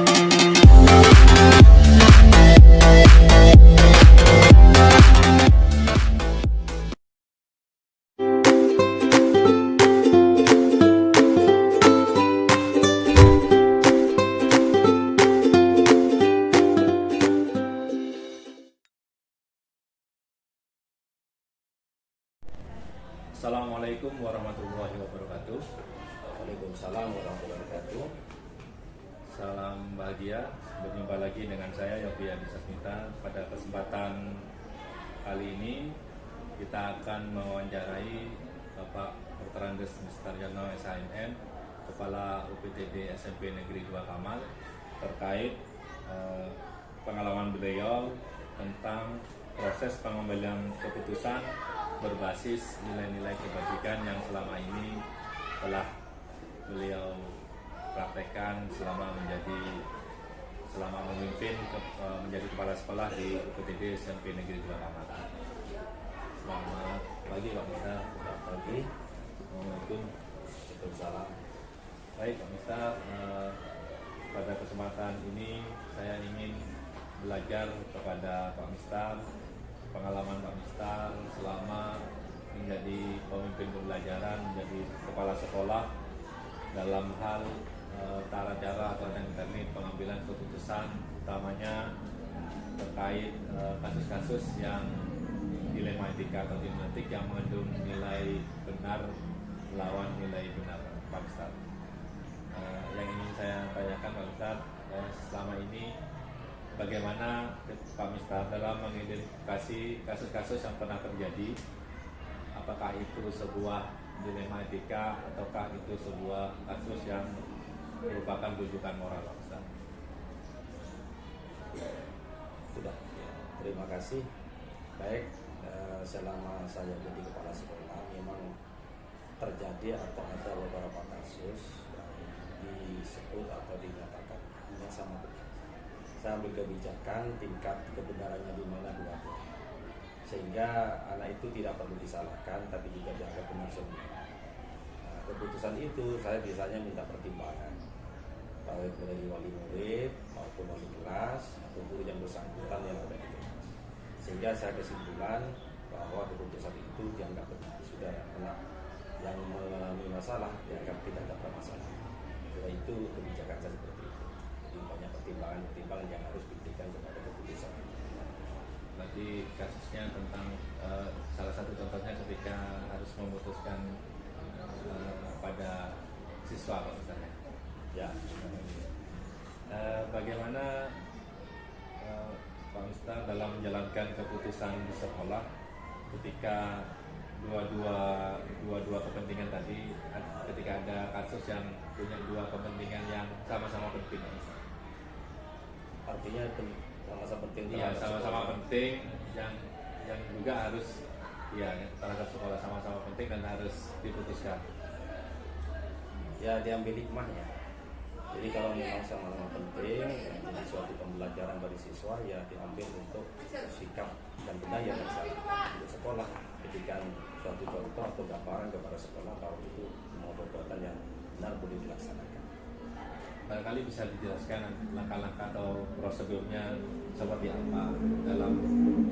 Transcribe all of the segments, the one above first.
Assalamualaikum warahmatullahi wabarakatuh. Waalaikumsalam warahmatullahi wabarakatuh. Salam bahagia, berjumpa lagi dengan saya Yopi Adi Sasmita. Pada kesempatan kali ini kita akan mewawancarai Bapak Dr. Andes Mistarjono SHMM, Kepala UPTD SMP Negeri 2 Kamal, terkait pengalaman beliau tentang proses pengambilan keputusan berbasis nilai-nilai kebajikan yang selama ini telah beliau praktekkan selama memimpin menjadi kepala sekolah di UPTD SMP Negeri 2 Kamal. Selamat pagi Pak Mister. Selamat pagi. Assalamualaikum. Waalaikumsalam. Baik Pak Mister, pada kesempatan ini saya ingin belajar kepada Pak Mister pengalaman Pak Mister selama menjadi pemimpin pembelajaran, menjadi kepala sekolah dalam hal cara atau teknik pengambilan keputusan, utamanya terkait kasus-kasus yang dilema etika atau dilematik yang mengandung nilai benar melawan nilai benar Pak Mister. Yang ingin saya tanyakan Pak Mister, selama ini bagaimana Pak Mister dalam mengidentifikasi kasus-kasus yang pernah terjadi? Apakah itu sebuah dilema etika ataukah itu sebuah kasus yang merupakan rujukan moral Pak Mister? Sudah, terima kasih. Baik, selama saya jadi kepala sekolah memang terjadi atau ada beberapa kasus yang disebut atau dinyatakan hanya sama benar. Saya ambil kebijakan tingkat kebenarannya di mana dua-dua, sehingga anak itu tidak perlu disalahkan tapi juga dianggap benar semua. Nah, keputusan itu saya biasanya minta pertimbangan baik dari wali murid maupun wali kelas atau guru yang bersangkutan yang ada di kelas, sehingga saya kesimpulan bahwa keputusan itu dianggap benar. Sudah anak yang mengalami masalah dianggap tidak ada masalah. Setelah itu kebijakan saya seperti itu. Jadi banyak pertimbangan yang harus diberikan kepada keputusan. Berarti kasusnya tentang salah satu contohnya ketika harus memutuskan pada siswa Pak Mister. Ya. Bagaimana Pak Mister dalam menjalankan keputusan di sekolah ketika dua kepentingan tadi, ketika ada kasus yang punya dua kepentingan yang sama-sama penting Pak Mister? Artinya sama-sama penting. Iya, sama-sama penting yang juga harus terhadap sekolah sama-sama penting dan harus diputuskan. Ya, diambil hikmahnya. Jadi kalau memang sama-sama penting jadi suatu pembelajaran bagi siswa, ya diambil untuk sikap dan budaya yang salah untuk sekolah. Ketika suatu contoh atau gambaran kepada sekolah bahwa itu semua perbuatan yang benar boleh dilaksanakan. Barangkali bisa dijelaskan langkah-langkah atau prosedurnya seperti apa dalam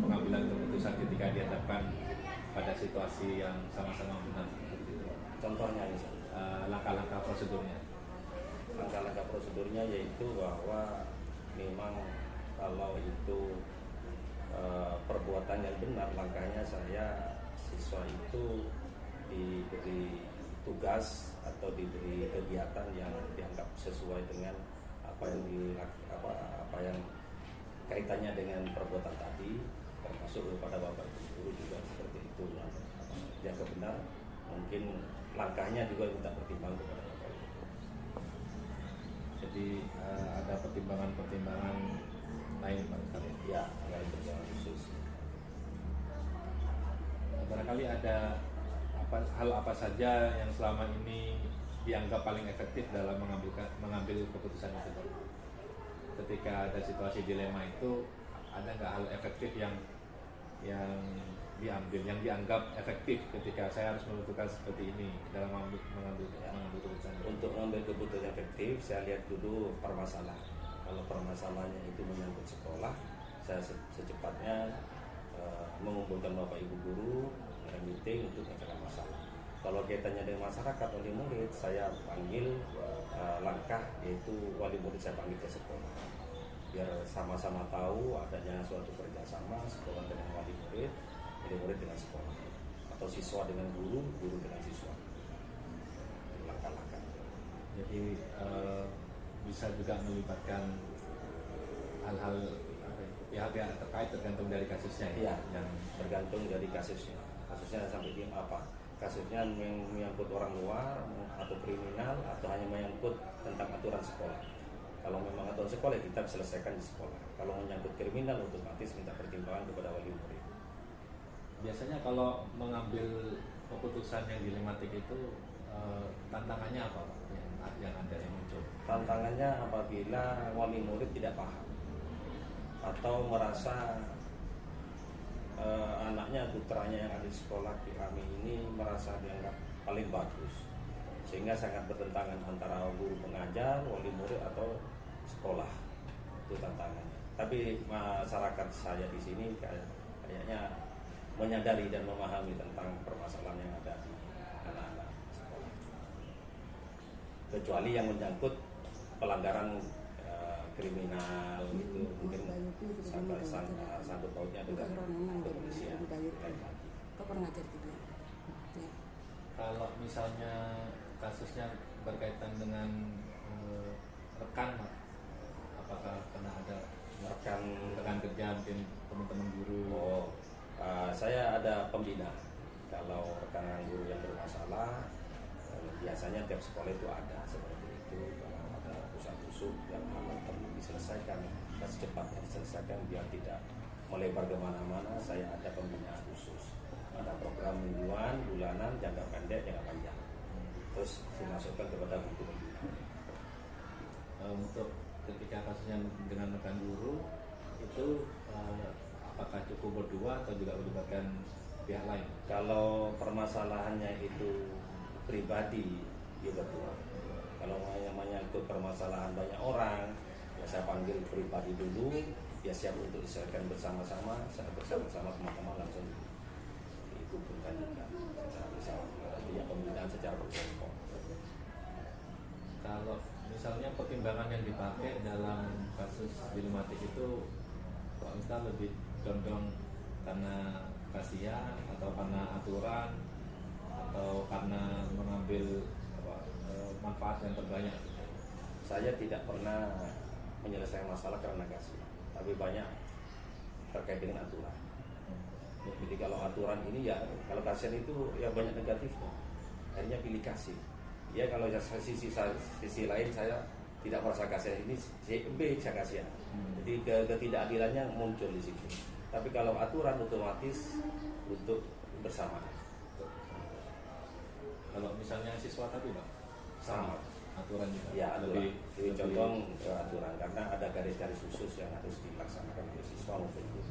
pengambilan keputusan ketika dihadapkan pada situasi yang sama-sama benar seperti itu. Contohnya misalnya, langkah-langkah prosedurnya. Langkah-langkah prosedurnya yaitu bahwa memang kalau itu perbuatan yang benar, langkahnya saya siswa itu diberi tugas atau diberi kegiatan yang dianggap sesuai dengan apa yang kaitannya dengan perbuatan tadi, termasuk kepada bapak guru juga seperti itu. Yang benar mungkin langkahnya juga minta pertimbangan kepada bapak guru. Jadi ada pertimbangan-pertimbangan lain Pak Mister? Ya, lain pertimbangan khusus. Barangkali ada hal apa saja yang selama ini dianggap paling efektif dalam mengambil keputusan itu Pak? Ketika ada situasi dilema itu, ada nggak hal efektif yang diambil, yang dianggap efektif ketika saya harus menentukan seperti ini dalam mengambil keputusan? Untuk mengambil keputusan efektif, saya lihat dulu permasalahan. Kalau permasalahannya itu menyangkut sekolah, saya secepatnya mengumpulkan Bapak Ibu guru dan meeting untuk mencari masalah. Kalau kaitannya dengan masyarakat wali murid, saya panggil langkah, yaitu wali murid saya panggil ke sekolah, biar sama-sama tahu adanya suatu kerjasama sekolah dengan wali murid dengan sekolah, atau siswa dengan guru, guru dengan siswa. Langkah-langkah. Jadi bisa juga melibatkan hal-hal pihak-pihak terkait tergantung dari kasusnya Iya, yang tergantung dari kasusnya. Kasusnya sampai di apa? Kasusnya menyangkut orang luar atau kriminal, atau hanya menyangkut tentang aturan sekolah. Kalau memang aturan sekolah, kita selesaikan di sekolah. Kalau menyangkut kriminal, otomatis minta pertimbangan kepada wali murid. biasanya kalau mengambil keputusan yang dilematik itu tantangannya apa Pak yang ada yang muncul? Tantangannya apabila wali murid tidak paham atau merasa anaknya, putranya yang ada di sekolah kami ini merasa dianggap paling bagus, sehingga sangat bertentangan antara guru pengajar, wali murid atau sekolah. Itu tantangannya. Tapi masyarakat saya di sini kayaknya menyadari dan memahami tentang permasalahan yang ada di anak-anak sekolah, kecuali yang menyangkut pelanggaran kriminal itu mungkin sangkut pautnya dengan kepolisian. Kau pernah jadi ya? Kalau misalnya kasusnya berkaitan dengan rekan Pak, apakah pernah ada rekan kerja mungkin teman-teman guru? Saya ada pembina. Kalau rekan guru yang bermasalah, biasanya tiap sekolah itu ada seperti itu. Kalau ada pusat-pusat yang aman perlu diselesaikan, dan secepatnya diselesaikan biar tidak melebar kemana-mana. Saya ada pembinaan khusus. Ada program mingguan, bulanan, jangka pendek, jangka panjang. Terus dimasukkan kepada buku pembina. Untuk ketika kasusnya dengan rekan guru itu apakah cukup berdua atau juga melibatkan pihak lain? Kalau permasalahannya itu pribadi, dia berdua. Kalau menyangkut permasalahan banyak orang, ya saya panggil pribadi dulu, dia siap untuk diselesaikan bersama-sama, saya bersama-sama teman-teman langsung dikumpulkan juga secara bersama. Artinya pembinaan secara berkelompok. Kalau misalnya pertimbangan yang dipakai dalam kasus dilematik itu, Pak Miftah lebih condong karena kasihan atau karena aturan atau karena mengambil manfaat yang terbanyak? Saya tidak pernah menyelesaikan masalah karena kasih, tapi banyak terkait dengan aturan. Jadi kalau aturan ini ya, kalau kasihan itu ya banyak negatifnya. Akhirnya pilih kasih. Ya kalau sisi lain saya tidak merasa kasihan, ini B saya kasihan. Jadi ketidakadilannya muncul di situ. Tapi kalau aturan otomatis untuk bersama. Kalau misalnya siswa tadi Pak, Sama. aturan juga. Ya, lebih condong ke aturan karena ada garis-garis khusus yang harus dilaksanakan oleh siswa maupun guru.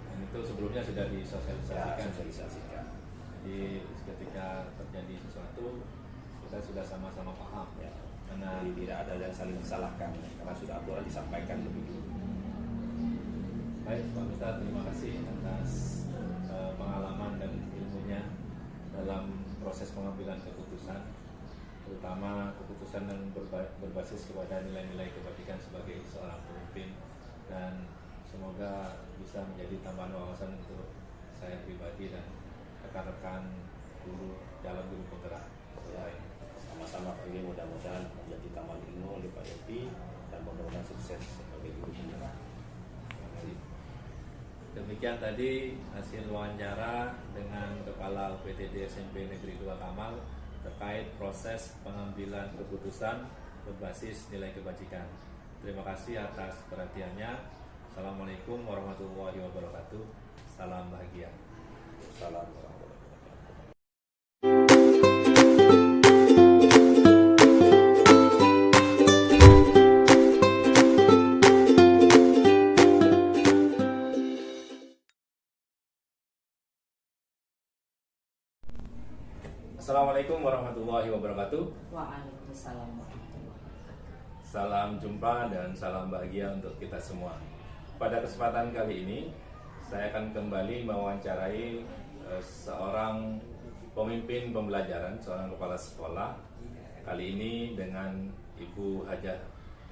Dan itu sebelumnya sudah Ya, disosialisasikan. sosialisasikan. Jadi ketika terjadi sesuatu kita sudah sama-sama paham. Ya. Karena Jadi tidak ada yang saling disalahkan karena sudah aturan disampaikan lebih dulu. baik Pak Miftah, terima kasih atas pengalaman dan ilmunya dalam proses pengambilan keputusan, terutama keputusan yang berbasis kepada nilai-nilai kebajikan sebagai seorang pemimpin, dan semoga bisa menjadi tambahan wawasan untuk saya pribadi dan rekan-rekan guru dalam guru penggerak lain. Sama-sama Pak Yogi, mudah-mudahan menjadi tambahan ilmu oleh Pak Yogi dan mudah-mudahan sukses sebagai guru penggerak. Terima kasih. Demikian tadi hasil wawancara dengan Kepala UPTD SMP Negeri 2 Kamal terkait proses pengambilan keputusan berbasis nilai kebajikan. Terima kasih atas perhatiannya. Assalamualaikum warahmatullahi wabarakatuh. Salam bahagia. Salam warahmatullahi wabarakatuh. Assalamualaikum warahmatullahi wabarakatuh. Waalaikumsalam warahmatullahi wabarakatuh. Salam jumpa dan salam bahagia untuk kita semua. Pada kesempatan kali ini, saya akan kembali mewawancarai seorang pemimpin pembelajaran, seorang kepala sekolah. Kali ini dengan Ibu Hajah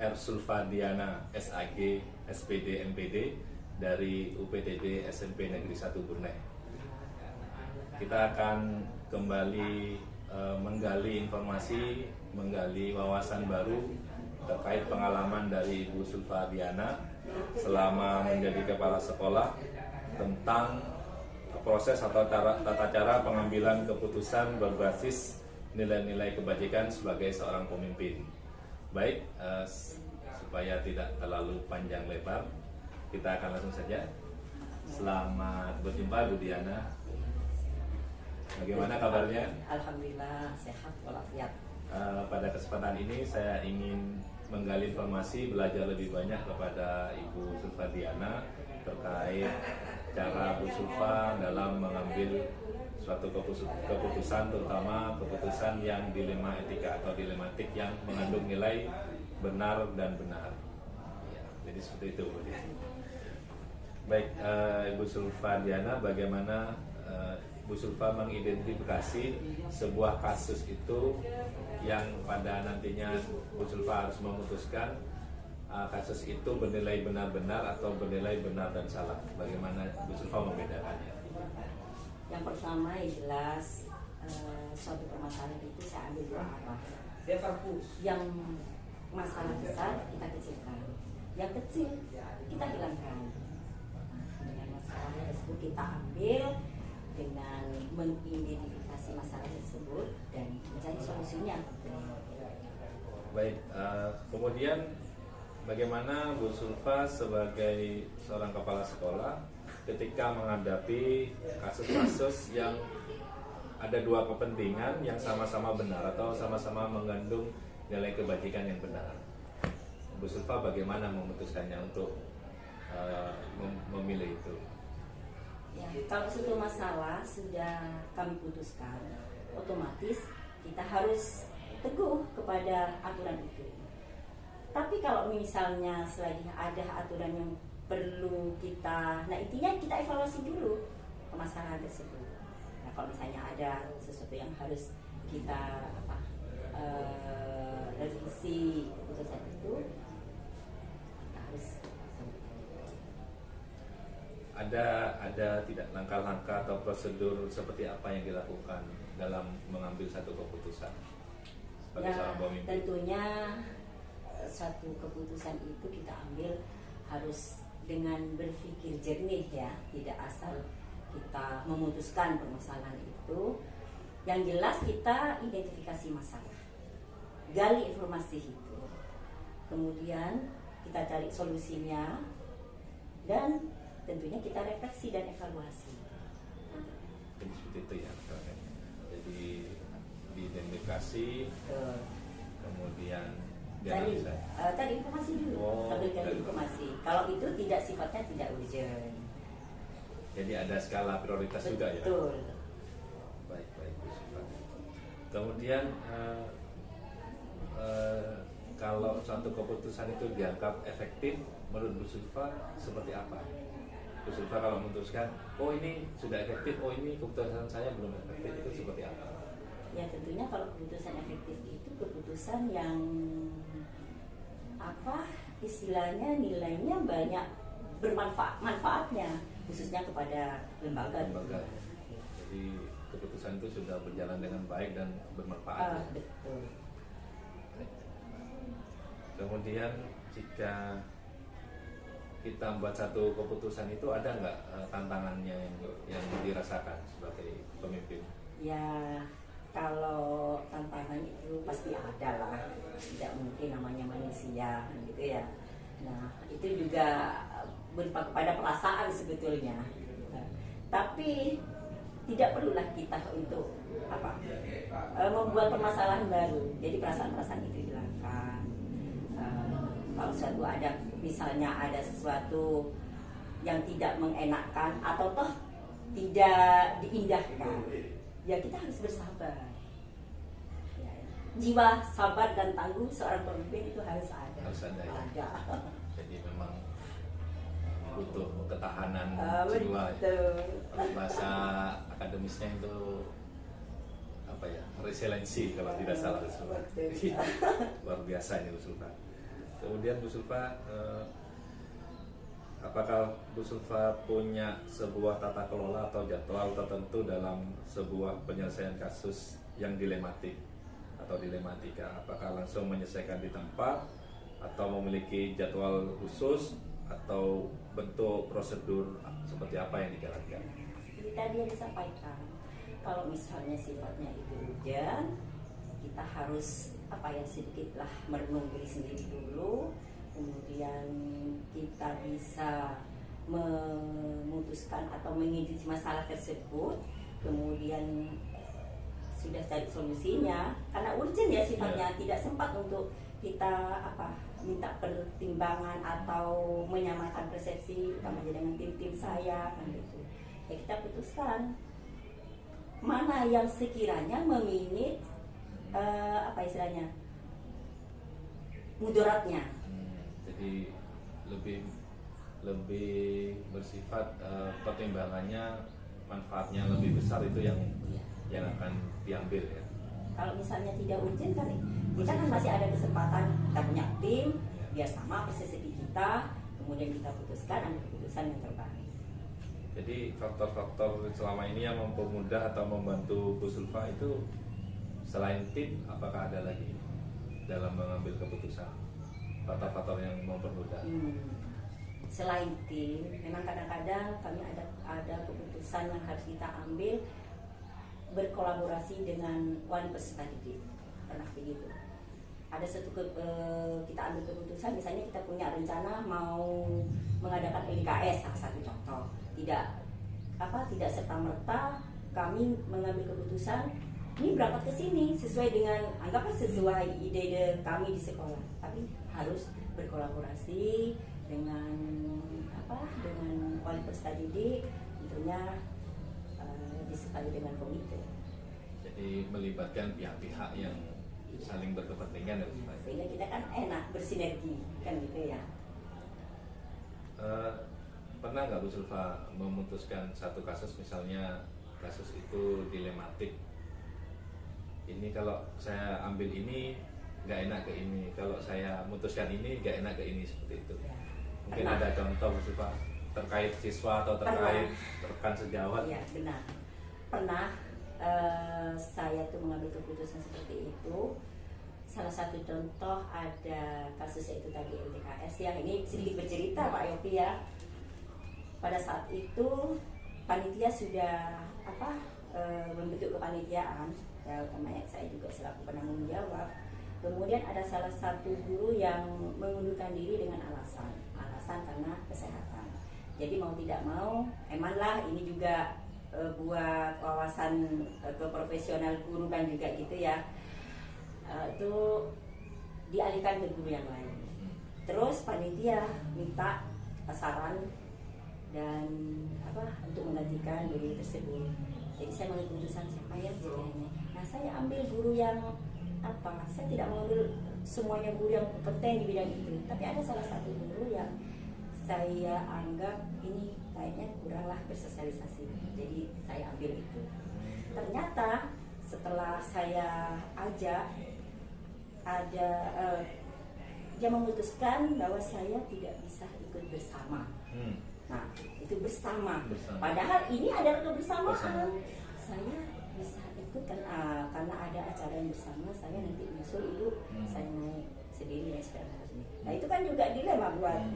R. Sulfadiana, SAG, SPD, MPD dari UPTD SMP Negeri 1 Burneh. Kita akan kembali menggali informasi, menggali wawasan baru terkait pengalaman dari Ibu Sulfadiana selama menjadi kepala sekolah tentang proses atau tata cara pengambilan keputusan berbasis nilai-nilai kebajikan sebagai seorang pemimpin. Baik, supaya tidak terlalu panjang lebar, kita akan langsung saja. Selamat berjumpa Bu Diana. Bagaimana kabarnya? Alhamdulillah sehat walafiat. Pada kesempatan ini saya ingin menggali informasi, belajar lebih banyak kepada Ibu Sulfadiana terkait cara Bu Sulfa dalam mengambil suatu keputusan, terutama keputusan yang dilema etika atau dilematik yang mengandung nilai benar dan benar. Ya, jadi seperti itu Bu Diana. Baik, Ibu Sulfadiana, bagaimana Bu Sulfa mengidentifikasi sebuah kasus itu yang pada nantinya Bu Sulfa harus memutuskan kasus itu bernilai benar-benar atau bernilai benar dan salah. Bagaimana Bu Sulfa membedakannya? Yang pertama jelas suatu permasalahan itu saya ambil dua arah. Yang masalah besar kita kecilkan, yang kecil kita hilangkan. Dengan masalah tersebut kita ambil dengan mengidentifikasi masalah tersebut dan mencari solusinya. Baik, kemudian bagaimana Bu Sulfa sebagai seorang kepala sekolah ketika menghadapi kasus-kasus yang ada dua kepentingan yang sama-sama benar atau sama-sama mengandung nilai kebajikan yang benar? Bu Sulfa bagaimana memutuskannya untuk memilih itu? Ya, kalau suatu masalah sudah kami putuskan, otomatis kita harus teguh kepada aturan itu. Tapi kalau misalnya selagi ada aturan yang perlu kita, nah intinya kita evaluasi dulu permasalahan tersebut. Nah, kalau misalnya ada sesuatu yang harus kita revisi keputusan itu, kita harus ada tidak langkah-langkah atau prosedur seperti apa yang dilakukan dalam mengambil satu keputusan sebagai ya, seorang pemimpin? Tentunya satu keputusan itu kita ambil harus dengan berpikir jernih ya, tidak asal kita memutuskan permasalahan itu. Yang jelas kita identifikasi masalah, gali informasi itu, kemudian kita cari solusinya dan tentunya kita refleksi dan evaluasi. Jadi seperti itu ya. Jadi diidentifikasi, kemudian cari informasi dulu, ambilkan informasi. Kalau itu tidak sifatnya tidak urgent. Jadi ada skala prioritas juga ya. Betul. Baik. Kemudian kalau suatu keputusan itu dianggap efektif, menurut Bu Sulfa seperti apa? Bu Sulfa kalau memutuskan, oh ini sudah efektif, oh ini keputusan saya belum efektif, itu seperti apa? Ya tentunya kalau keputusan efektif itu keputusan yang istilahnya nilainya banyak manfaatnya khususnya kepada lembaga. Jadi keputusan itu sudah berjalan dengan baik dan bermanfaat. Betul. Kemudian jika kita membuat satu keputusan itu ada nggak tantangannya yang dirasakan sebagai pemimpin? Ya kalau tantangan itu pasti ada lah, tidak mungkin namanya manusia gitu ya. Nah itu juga berupa kepada perasaan sebetulnya. Tapi tidak perlulah kita untuk membuat permasalahan baru. Jadi perasaan-perasaan itu hilangkan. Kalau suatu ada misalnya ada sesuatu yang tidak mengenakkan atau toh tidak diindahkan, ya kita harus bersabar. Ya, jiwa sabar dan tangguh seorang pemimpin itu harus ada. Harus ada ya. Ada. Jadi memang butuh ketahanan Betul. jiwa. Kalau bahasa akademisnya itu apa ya, resiliensi kalau tidak salah Bu Sulfa. Betul. Luar biasa ini Bu Sulfa. Kemudian Bu Sulfa, apakah Bu Sulfa punya sebuah tata kelola atau jadwal tertentu dalam sebuah penyelesaian kasus yang dilematik atau dilematika? Apakah langsung menyelesaikan di tempat atau memiliki jadwal khusus atau bentuk prosedur seperti apa yang dijalankan? Jadi tadi yang disampaikan, kalau misalnya sifatnya itu hujan, kita harus sedikitlah merenung diri sendiri dulu, kemudian kita bisa memutuskan atau mengidentifikasi masalah tersebut, kemudian sudah cari solusinya. Karena urgent ya sifatnya, tidak sempat untuk kita minta pertimbangan atau menyamakan persepsi utamanya dengan tim-tim saya kan gitu. Ya kita putuskan mana yang sekiranya meminit mudaratnya. Jadi lebih bersifat pertimbangannya, manfaatnya lebih besar itu yang akan diambil ya. Kalau misalnya tidak urgent kan kita kan masih ada kesempatan, kita punya tim biar sama persepsi kita, kemudian kita putuskan ambil keputusan yang terbaik. Jadi faktor-faktor selama ini yang mempermudah atau membantu Bu Sulfa itu selain tim, apakah ada lagi dalam mengambil keputusan faktor-faktor yang mempermudah? Selain tim, memang kadang-kadang kami ada keputusan yang harus kita ambil berkolaborasi dengan wali peserta didik. Pernah begitu. Ada kita ambil keputusan, misalnya kita punya rencana mau mengadakan LKS, salah satu contoh. Tidak serta-merta kami mengambil keputusan ini berangkat ke sini sesuai dengan sesuai ide kami di sekolah, tapi harus berkolaborasi dengan wali peserta didik, tentunya disertai dengan komite. Jadi melibatkan pihak-pihak yang saling berkepentingan ya, sehingga kita kan enak bersinergi kan gitu ya. Pernah nggak Bu Sulfa memutuskan satu kasus, misalnya kasus itu dilematik, ini kalau saya ambil ini nggak enak ke ini, kalau saya memutuskan ini nggak enak ke ini, seperti itu? Mungkin Pernah. ada contoh Bu Sulfa terkait siswa atau terkait rekan sejawat? Iya benar, pernah saya tuh mengambil keputusan seperti itu. Salah satu contoh ada kasus itu tadi LTKS ya. Ini sedikit bercerita Pak Yopi ya. Pada saat itu panitia sudah membentuk kepanitiaan, ya utamanya saya juga selaku penanggung jawab. Kemudian ada salah satu guru yang mengundurkan diri dengan alasan karena kesehatan. Jadi mau tidak mau, emanglah ini juga buat wawasan keprofesional guru kan juga gitu ya. Itu dialihkan ke guru yang lain. Terus panitia minta saran dan untuk menggantikan guru tersebut. Jadi saya mengambil keputusan siapa ya sekiranya. Nah saya ambil guru yang saya tidak mengambil semuanya guru yang kompeten di bidang itu, tapi ada salah satu guru yang saya anggap ini kayaknya kuranglah bersosialisasi, jadi saya ambil itu. Ternyata setelah saya ajak, dia memutuskan bahwa saya tidak bisa ikut bersama. Nah itu bersama. Padahal ini adalah kebersamaan. Saya bisa ikut karena ada acara yang bersama, saya nanti nyusul ibu, saya naik sendiri ya sepeda. Nah itu kan juga dilema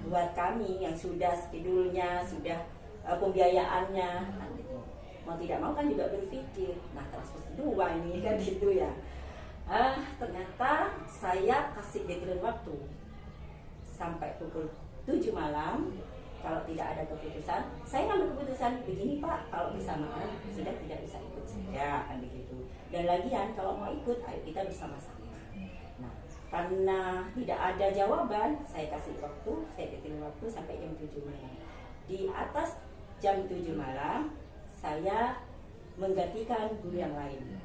buat kami yang sudah skedulnya, sudah pembiayaannya kan gitu. Mau tidak mau kan juga berpikir, nah transportasi dua ini kan gitu ya. Ternyata saya kasih deadline waktu sampai pukul 7 malam. Kalau tidak ada keputusan, saya ngambil keputusan begini Pak, kalau bersamaan sudah tidak bisa ikut saja kan begitu. Dan lagian kalau mau ikut, ayo kita bersama-sama. Nah, karena tidak ada jawaban, saya kasih waktu, saya deadline waktu sampai jam 7 malam. Di atas jam 7 malam, saya menggantikan guru yang lain.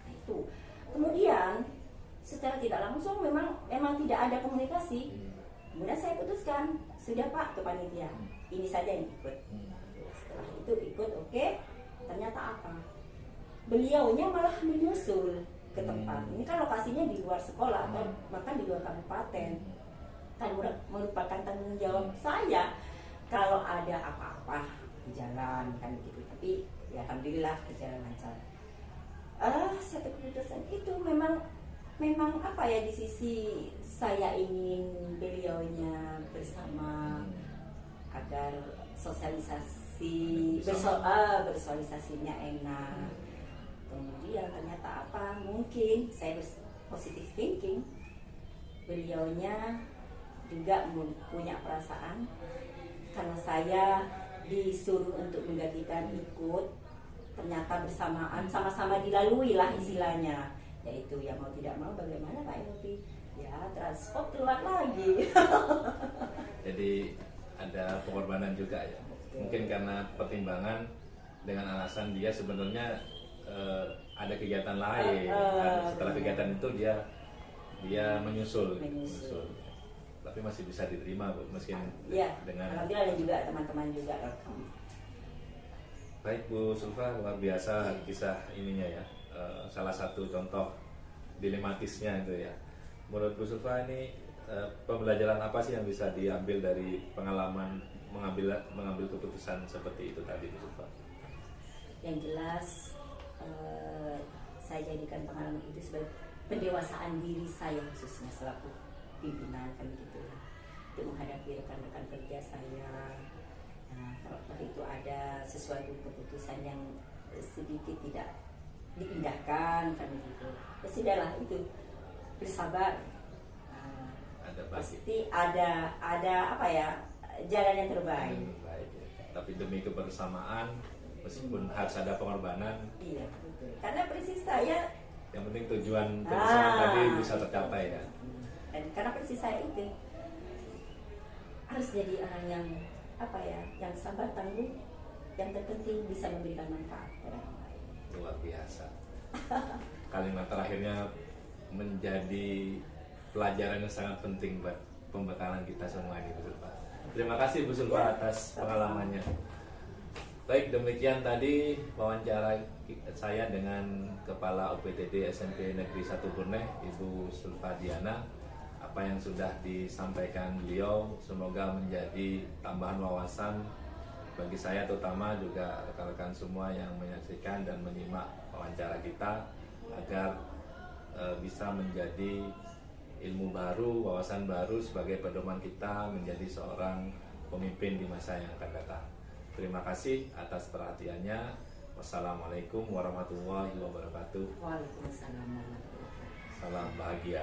Nah, itu. Kemudian secara tidak langsung memang tidak ada komunikasi. Kemudian saya putuskan, sudah Pak ke panitia, ini saja yang ikut. Setelah itu ikut, oke. Ternyata apa? Beliaunya malah menyusul ke tempat. Ini kan lokasinya di luar sekolah atau bahkan di luar kabupaten. Kan merupakan tanggung jawab saya kalau ada apa-apa di jalan kan gitu. Tapi ya alhamdulillah berjalan lancar. Satu keputusan itu memang apa ya, di sisi saya ingin beliaunya bersama agar bersosialisasinya enak. Kemudian ternyata apa, mungkin saya positive thinking, beliaunya juga punya perasaan karena saya disuruh untuk menggantikan ikut, ternyata bersamaan sama-sama dilalui lah istilahnya, yaitu ya mau tidak mau bagaimana Pak Yopi, ya transport keluar lagi. Jadi ada pengorbanan juga ya. Mungkin karena pertimbangan dengan alasan dia sebenarnya ada kegiatan lain. Setelah kegiatan itu dia menyusul. Tapi masih bisa diterima Bu, meski ya, dengan alhamdulillah juga teman-teman juga welcome. Baik Bu Sulfa, luar biasa kisah ininya ya. Salah satu contoh dilematisnya itu ya. Menurut Bu Sulfa ini pembelajaran apa sih yang bisa diambil dari pengalaman mengambil keputusan seperti itu tadi Bu Sulfa? Yang jelas saya jadikan pengalaman itu sebagai pendewasaan diri saya khususnya selaku pimpinan kan gitu ya, untuk menghadapi rekan-rekan kerja saya. Nah, kalau itu ada sesuatu keputusan yang sedikit tidak diindahkan kan gitu, ya sudahlah, itu bersabar. Pasti ada apa ya, jalan yang terbaik. Baik, ya. Tapi demi kebersamaan, meskipun harus ada pengorbanan. Iya, betul. Karena prinsip saya, yang penting tujuan kebersamaan tadi bisa tercapai ya. Dan karena prinsip saya itu harus jadi orang yang apa ya, yang sabar tangguh, yang terpenting bisa memberikan manfaat kepada orang lain. Luar biasa. Kalimat terakhirnya menjadi pelajaran yang sangat penting buat pembekalan kita semua ini Bu Sulfa. Terima kasih Bu Sulfa atas pengalamannya. Baik, demikian tadi wawancara saya dengan Kepala UPTD SMP Negeri 1 Burneh, Ibu Sulfa Diana. Apa yang sudah disampaikan beliau semoga menjadi tambahan wawasan bagi saya, terutama juga rekan-rekan semua yang menyaksikan dan menyimak wawancara kita, agar bisa menjadi ilmu baru, wawasan baru sebagai pedoman kita menjadi seorang pemimpin di masa yang akan datang. Terima kasih atas perhatiannya. Wassalamualaikum warahmatullahi wabarakatuh. Waalaikumsalam warahmatullahi wabarakatuh. Salam bahagia.